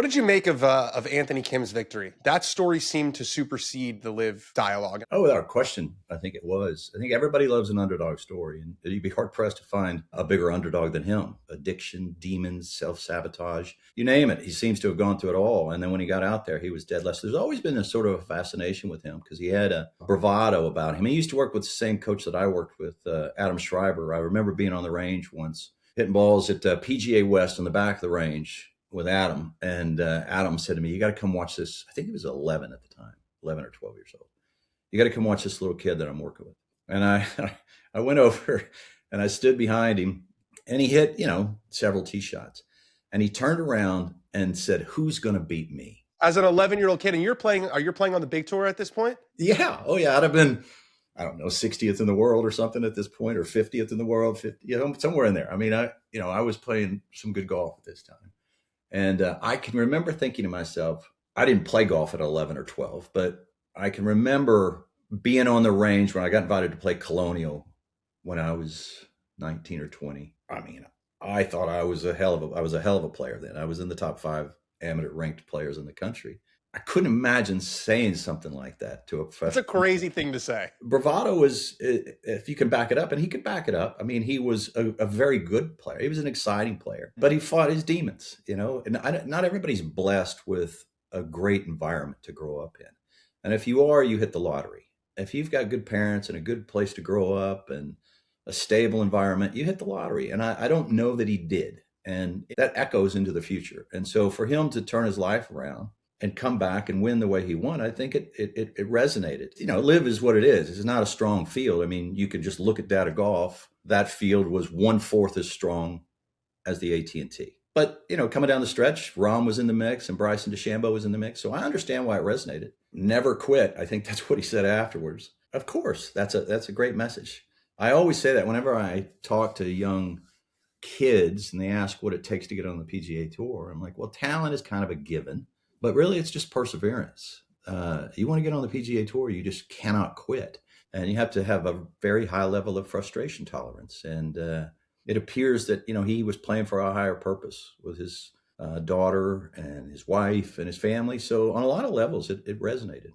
What did you make of Anthony Kim's victory? That story seemed to supersede the live dialogue. Oh, without question, I think it was. I think everybody loves an underdog story, and you'd be hard pressed to find a bigger underdog than him. Addiction, demons, self sabotage, you name it. He seems to have gone through it all. And then when he got out there, he was dead less. There's always been a sort of a fascination with him because he had a bravado about him. He used to work with the same coach that I worked with, Adam Schreiber. I remember being on the range once, hitting balls at PGA West on the back of the range with Adam. And Adam said to me, "You got to come watch this." I think he was 11 at the time, 11 or 12 years old. "You got to come watch this little kid that I'm working with." And I, I went over and I stood behind him, and he hit, several tee shots. And he turned around and said, "Who's going to beat me?" As an 11-year-old kid, and are you playing on the big tour at this point? Yeah. Oh, yeah. I'd have been, I don't know, 60th in the world or something at this point, or 50th in the world, 50, somewhere in there. I mean, I was playing some good golf at this time. And I can remember thinking to myself, I didn't play golf at 11 or 12, but I can remember being on the range when I got invited to play Colonial when I was 19 or 20. I mean, I thought I was a hell of a player then. I was in the top 5 amateur ranked players in the country. I couldn't imagine saying something like that to a professional. That's a crazy thing to say. Bravado was, if you can back it up, and he could back it up. I mean, he was a very good player. He was an exciting player, but he fought his demons, and not everybody's blessed with a great environment to grow up in. And if you are, you hit the lottery. If you've got good parents and a good place to grow up and a stable environment, you hit the lottery. And I don't know that he did. And that echoes into the future. And so for him to turn his life around and come back and win the way he won, I think it resonated. Live is what it is. It's not a strong field. I mean, you could just look at data golf. That field was 1/4 as strong as the AT&T. But, coming down the stretch, Rahm was in the mix and Bryson DeChambeau was in the mix. So I understand why it resonated. Never quit. I think that's what he said afterwards. Of course, that's a great message. I always say that whenever I talk to young kids and they ask what it takes to get on the PGA Tour, I'm like, well, talent is kind of a given. But really, it's just perseverance. You want to get on the PGA Tour, you just cannot quit. And you have to have a very high level of frustration tolerance. And it appears that, he was playing for a higher purpose with his daughter and his wife and his family. So on a lot of levels, it resonated.